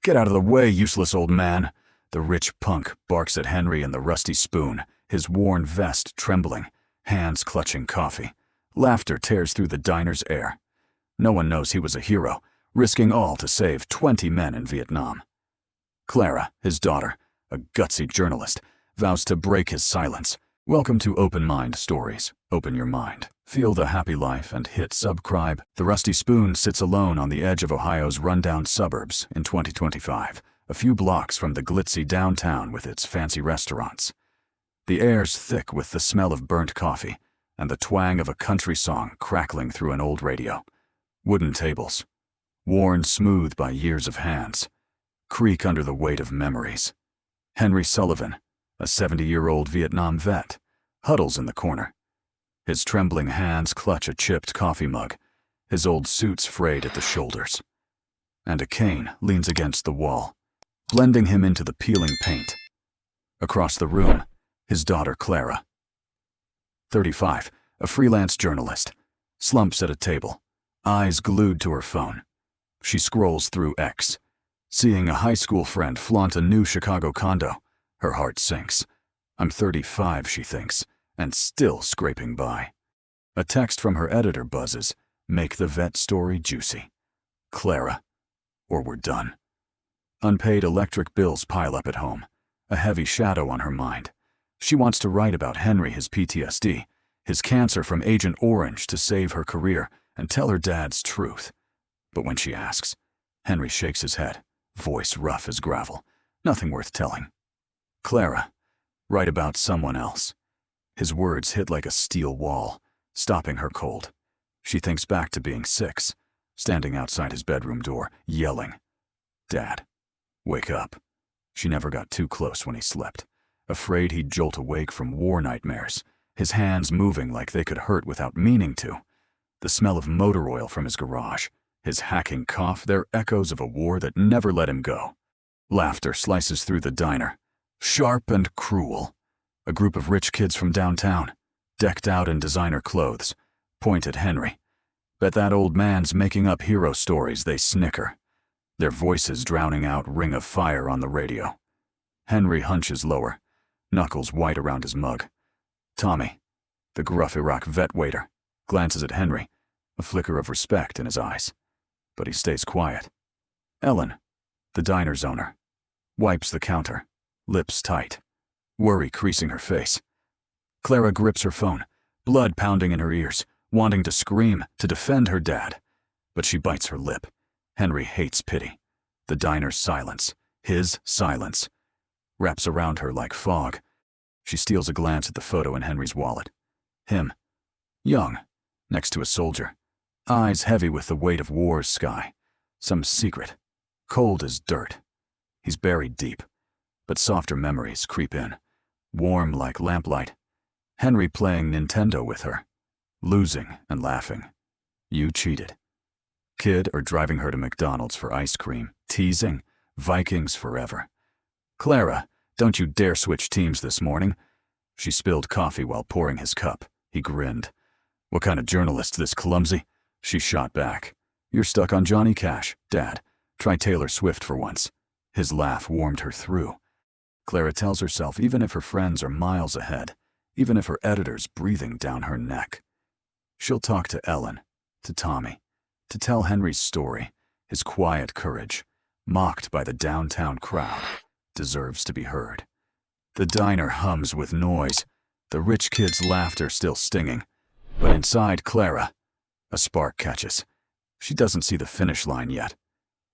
"Get out of the way, useless old man!" The rich punk barks at Henry and the rusty spoon, his worn vest trembling, hands clutching coffee. Laughter tears through the diner's air. No one knows he was a hero, risking all to save 20 men in Vietnam. Clara, his daughter, a gutsy journalist, vows to break his silence. Welcome to OpenMinded Stories. Open your mind. Feel the happy life and hit subscribe. The Rusty Spoon sits alone on the edge of Ohio's rundown suburbs in 2025, a few blocks from the glitzy downtown with its fancy restaurants. The air's thick with the smell of burnt coffee and the twang of a country song crackling through an old radio. Wooden tables, worn smooth by years of hands, creak under the weight of memories. Henry Sullivan, a 70-year-old Vietnam vet, huddles in the corner. His trembling hands clutch a chipped coffee mug, his old suits frayed at the shoulders. And a cane leans against the wall, blending him into the peeling paint. Across the room, his daughter Clara, 35, a freelance journalist, slumps at a table, eyes glued to her phone. She scrolls through X, seeing a high school friend flaunt a new Chicago condo. Her heart sinks. I'm 35, she thinks, and still scraping by. A text from her editor buzzes, "Make the vet story juicy. Clara, or we're done." Unpaid electric bills pile up at home, a heavy shadow on her mind. She wants to write about Henry, his PTSD, his cancer from Agent Orange to save her career and tell her dad's truth. But when she asks, Henry shakes his head, voice rough as gravel. Nothing worth telling. "Clara, write about someone else." His words hit like a steel wall, stopping her cold. She thinks back to being 6, standing outside his bedroom door, yelling, "Dad, wake up." She never got too close when he slept, afraid he'd jolt awake from war nightmares, his hands moving like they could hurt without meaning to. The smell of motor oil from his garage, his hacking cough, they're echoes of a war that never let him go. Laughter slices through the diner, sharp and cruel. A group of rich kids from downtown, decked out in designer clothes, point at Henry. Bet that old man's making up hero stories, they snicker, their voices drowning out Ring of Fire on the radio. Henry hunches lower, knuckles white around his mug. Tommy, the gruff Iraq vet waiter, glances at Henry, a flicker of respect in his eyes. But he stays quiet. Ellen, the diner's owner, wipes the counter, lips tight, worry creasing her face. Clara grips her phone, blood pounding in her ears, wanting to scream, to defend her dad. But she bites her lip. Henry hates pity. The diner's silence, his silence, wraps around her like fog. She steals a glance at the photo in Henry's wallet. Him, young, next to a soldier, eyes heavy with the weight of war's sky. Some secret, cold as dirt. He's buried deep, but softer memories creep in, warm like lamplight. Henry playing Nintendo with her, losing and laughing. You cheated. Kid or driving her to McDonald's for ice cream, teasing, Vikings forever. Clara, don't you dare switch teams this morning. She spilled coffee while pouring his cup. He grinned. What kind of journalist this clumsy? She shot back. You're stuck on Johnny Cash, Dad. Try Taylor Swift for once. His laugh warmed her through. Clara tells herself even if her friends are miles ahead, even if her editor's breathing down her neck, she'll talk to Ellen, to Tommy, to tell Henry's story. His quiet courage, mocked by the downtown crowd, deserves to be heard. The diner hums with noise, the rich kids' laughter still stinging. But inside Clara, a spark catches. She doesn't see the finish line yet,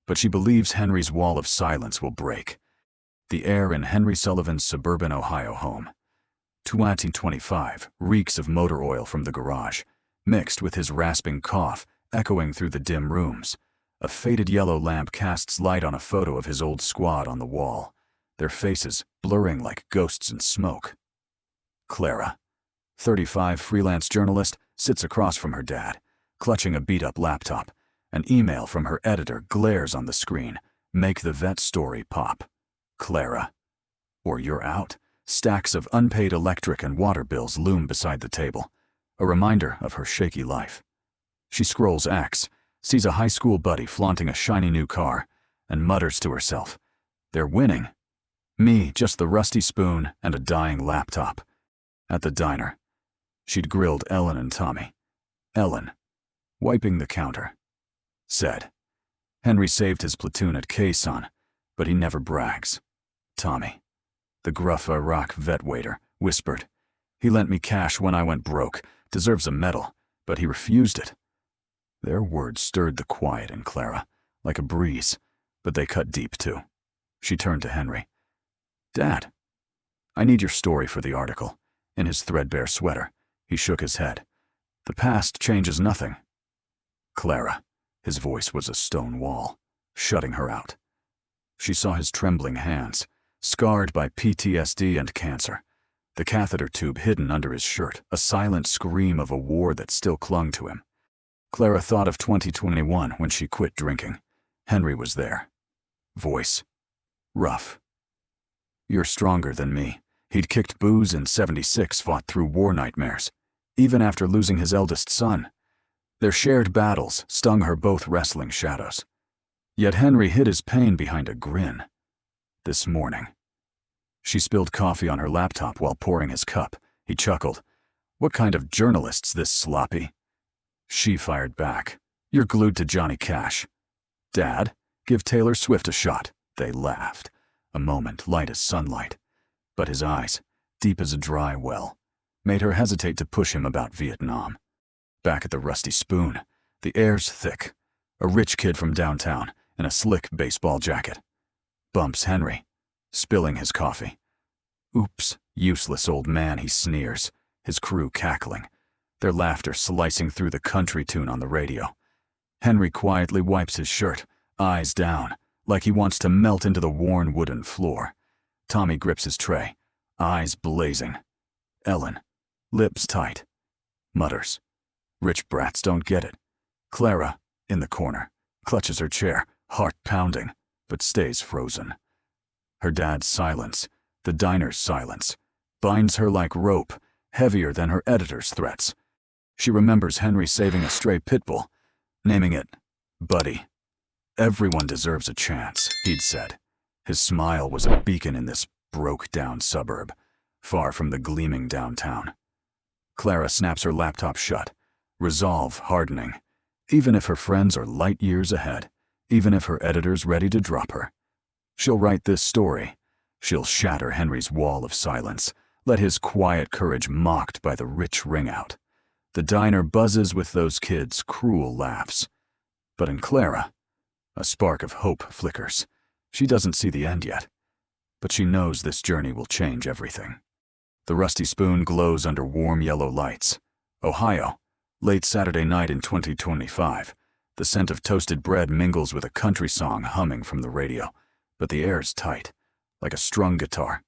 but she believes Henry's wall of silence will break. The air in Henry Sullivan's suburban Ohio home, 2025, reeks of motor oil from the garage, mixed with his rasping cough echoing through the dim rooms. A faded yellow lamp casts light on a photo of his old squad on the wall, their faces blurring like ghosts in smoke. Clara, 35, freelance journalist, sits across from her dad, clutching a beat-up laptop. An email from her editor glares on the screen. Make the vet story pop. Clara, or you're out. Stacks of unpaid electric and water bills loom beside the table, a reminder of her shaky life. She scrolls X, sees a high school buddy flaunting a shiny new car, and mutters to herself. They're winning. Me, just the rusty spoon and a dying laptop. At the diner, she'd grilled Ellen and Tommy. Ellen, wiping the counter, said, Henry saved his platoon at Quezon, but he never brags. Tommy, the gruff Iraq vet waiter, whispered, he lent me cash when I went broke, deserves a medal, but he refused it. Their words stirred the quiet in Clara, like a breeze, but they cut deep too. She turned to Henry. Dad, I need your story for the article. In his threadbare sweater, he shook his head. The past changes nothing. Clara, his voice was a stone wall, shutting her out. She saw his trembling hands, scarred by PTSD and cancer, the catheter tube hidden under his shirt, a silent scream of a war that still clung to him. Clara thought of 2021 when she quit drinking. Henry was there. Voice, rough. You're stronger than me. He'd kicked booze in '76, fought through war nightmares, even after losing his eldest son. Their shared battles stung her both wrestling shadows. Yet Henry hid his pain behind a grin. This morning, she spilled coffee on her laptop while pouring his cup. He chuckled. What kind of journalist's this sloppy? She fired back. You're glued to Johnny Cash. Dad, give Taylor Swift a shot. They laughed. A moment light as sunlight. But his eyes, deep as a dry well, made her hesitate to push him about Vietnam. Back at the Rusty Spoon, the air's thick. A rich kid from downtown in a slick baseball jacket. Bumps Henry, spilling his coffee. Oops, useless old man, he sneers, his crew cackling, their laughter slicing through the country tune on the radio. Henry quietly wipes his shirt, eyes down, like he wants to melt into the worn wooden floor. Tommy grips his tray, eyes blazing. Ellen, lips tight, mutters. Rich brats don't get it. Clara, in the corner, clutches her chair, heart pounding, but stays frozen. Her dad's silence, the diner's silence, binds her like rope, heavier than her editor's threats. She remembers Henry saving a stray pit bull, naming it Buddy. Everyone deserves a chance, he'd said. His smile was a beacon in this broke-down suburb, far from the gleaming downtown. Clara snaps her laptop shut, resolve hardening. Even if her friends are light years ahead, even if her editor's ready to drop her, she'll write this story. She'll shatter Henry's wall of silence, let his quiet courage mocked by the rich ring out. The diner buzzes with those kids' cruel laughs. But in Clara, a spark of hope flickers. She doesn't see the end yet, but she knows this journey will change everything. The Rusty Spoon glows under warm yellow lights. Ohio, late Saturday night in 2025. The scent of toasted bread mingles with a country song humming from the radio, but the air's tight, like a strung guitar.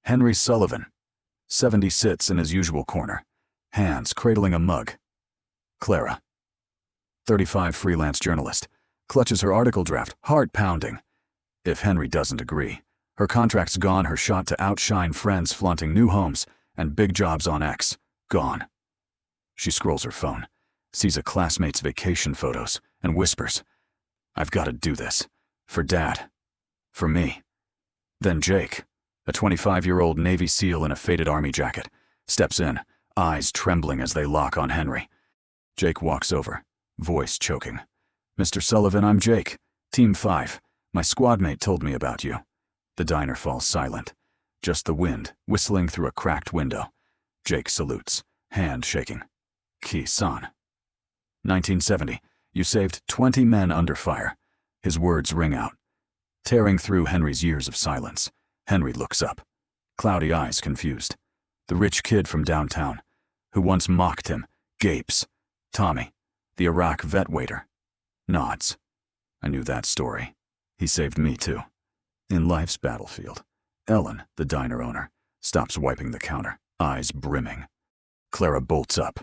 Henry Sullivan, 70, sits in his usual corner, hands cradling a mug. Clara, 35, freelance journalist, clutches her article draft, heart pounding. If Henry doesn't agree, her contract's gone, her shot to outshine friends flaunting new homes and big jobs on X, gone. She scrolls her phone, sees a classmate's vacation photos, and whispers, I've got to do this. For Dad. For me. Then Jake, a 25-year-old Navy SEAL in a faded army jacket, steps in, eyes trembling as they lock on Henry. Jake walks over, voice choking. Mr. Sullivan, I'm Jake, Team 5. My squad mate told me about you. The diner falls silent. Just the wind, whistling through a cracked window. Jake salutes, hand shaking. Ki-san. 1970. You saved 20 men under fire. His words ring out, tearing through Henry's years of silence. Henry looks up, cloudy eyes confused. The rich kid from downtown, who once mocked him, gapes. Tommy, the Iraq vet waiter, nods. I knew that story. He saved me too. In life's battlefield. Ellen, the diner owner, stops wiping the counter, eyes brimming. Clara bolts up.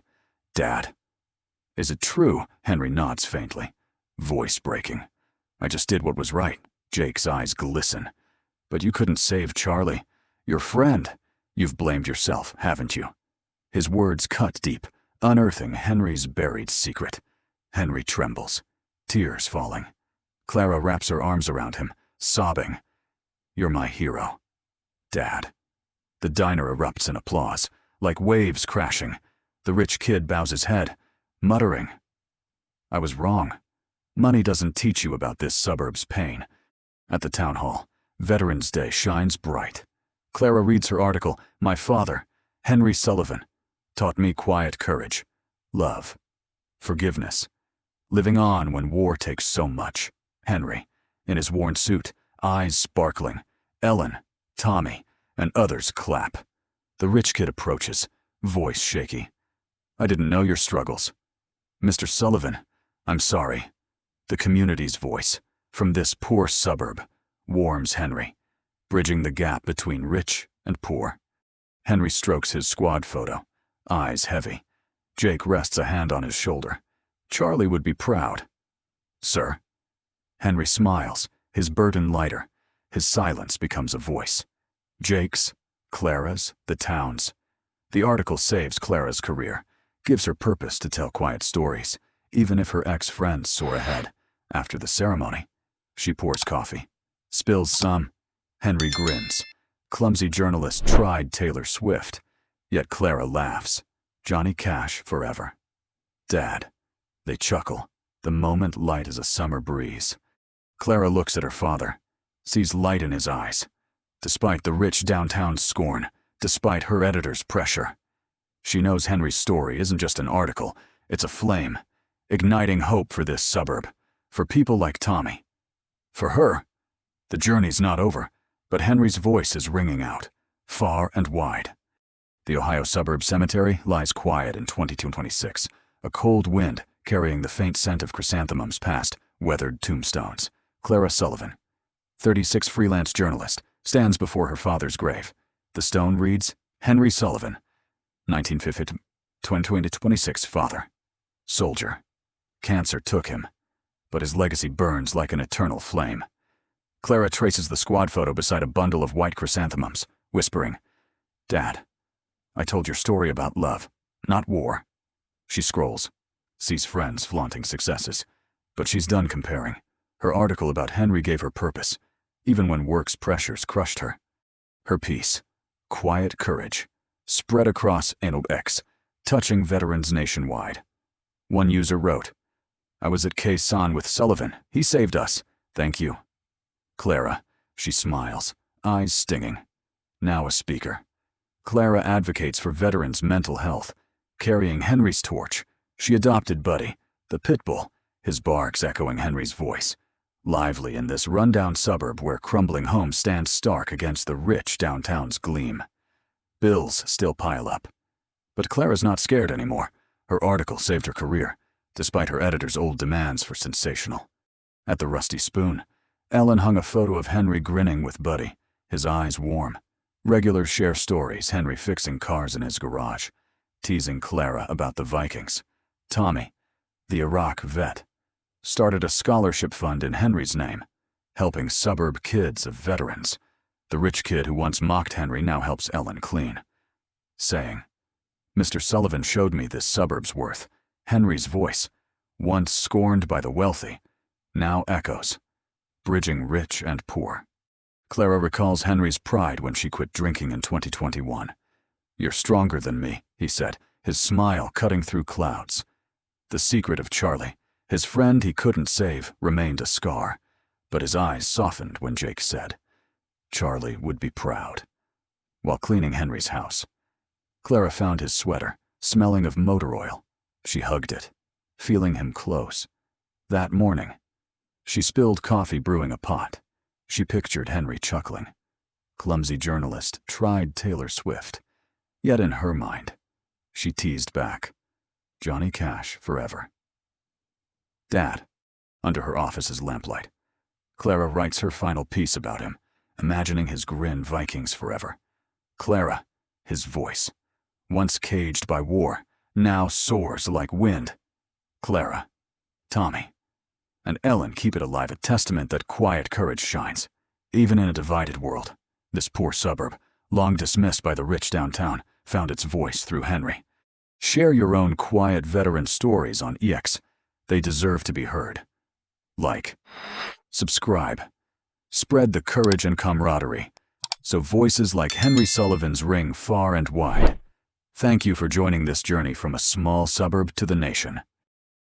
Dad. Is it true? Henry nods faintly, voice breaking. I just did what was right. Jake's eyes glisten. But you couldn't save Charlie. Your friend. You've blamed yourself, haven't you? His words cut deep, unearthing Henry's buried secret. Henry trembles, tears falling. Clara wraps her arms around him, sobbing. "You're my hero, Dad." The diner erupts in applause, like waves crashing. The rich kid bows his head, muttering, "I was wrong. Money doesn't teach you about this suburb's pain." At the town hall, Veterans Day shines bright. Clara reads her article, "My father, Henry Sullivan, taught me quiet courage, love, forgiveness, living on when war takes so much." Henry, in his worn suit, eyes sparkling. Ellen, Tommy, and others clap. The rich kid approaches, voice shaky. "I didn't know your struggles. Mr. Sullivan, I'm sorry." The community's voice, from this poor suburb, warms Henry, bridging the gap between rich and poor. Henry strokes his squad photo, eyes heavy. Jake rests a hand on his shoulder. Charlie would be proud. "Sir?" Henry smiles, his burden lighter. His silence becomes a voice. Jake's, Clara's, the town's. The article saves Clara's career, gives her purpose to tell quiet stories, even if her ex-friends soar ahead. After the ceremony, she pours coffee, spills some. Henry grins. Clumsy journalist tried Taylor Swift, yet Clara laughs. Johnny Cash forever. "Dad." They chuckle, the moment light as a summer breeze. Clara looks at her father, sees light in his eyes. Despite the rich downtown's scorn, despite her editor's pressure. She knows Henry's story isn't just an article, it's a flame, igniting hope for this suburb, for people like Tommy. For her, the journey's not over, but Henry's voice is ringing out, far and wide. The Ohio suburb cemetery lies quiet in 2226, a cold wind carrying the faint scent of chrysanthemums past weathered tombstones. Clara Sullivan, 36 freelance journalist, stands before her father's grave. The stone reads, "Henry Sullivan, 1950 2026 father. Soldier. Cancer took him, but his legacy burns like an eternal flame." Clara traces the squad photo beside a bundle of white chrysanthemums, whispering, "Dad, I told your story about love, not war." She scrolls, sees friends flaunting successes, but she's done comparing. Her article about Henry gave her purpose, even when work's pressures crushed her. Her piece, Quiet Courage, spread across X, touching veterans nationwide. One user wrote, "I was at Khe-Sanh with Sullivan. He saved us. Thank you." Clara, she smiles, eyes stinging. Now a speaker. Clara advocates for veterans' mental health, carrying Henry's torch. She adopted Buddy, the pit bull, his barks echoing Henry's voice. Lively in this rundown suburb where crumbling homes stand stark against the rich downtown's gleam. Bills still pile up. But Clara's not scared anymore. Her article saved her career, despite her editor's old demands for sensational. At the Rusty Spoon, Ellen hung a photo of Henry grinning with Buddy, his eyes warm. Regulars share stories, Henry fixing cars in his garage, teasing Clara about the Vikings. Tommy, the Iraq vet, started a scholarship fund in Henry's name, helping suburb kids of veterans. The rich kid who once mocked Henry now helps Ellen clean, saying, "Mr. Sullivan showed me this suburb's worth." Henry's voice, once scorned by the wealthy, now echoes, bridging rich and poor. Clara recalls Henry's pride when she quit drinking in 2021. "You're stronger than me," he said, his smile cutting through clouds. The secret of Charlie, his friend he couldn't save, remained a scar, but his eyes softened when Jake said, Charlie would be proud. While cleaning Henry's house, Clara found his sweater, smelling of motor oil. She hugged it, feeling him close. That morning, she spilled coffee brewing a pot. She pictured Henry chuckling. Clumsy journalist tried Taylor Swift. Yet in her mind, she teased back, Johnny Cash forever. Dad, under her office's lamplight. Clara writes her final piece about him, imagining his grin Vikings forever. Clara, his voice, once caged by war, now soars like wind. Clara, Tommy, and Ellen keep it alive, a testament that quiet courage shines, even in a divided world. This poor suburb, long dismissed by the rich downtown, found its voice through Henry. Share your own quiet veteran stories on EX. They deserve to be heard. like, subscribe. Spread the courage and camaraderie, so voices like Henry Sullivan's ring far and wide. Thank you for joining this journey from a small suburb to the nation.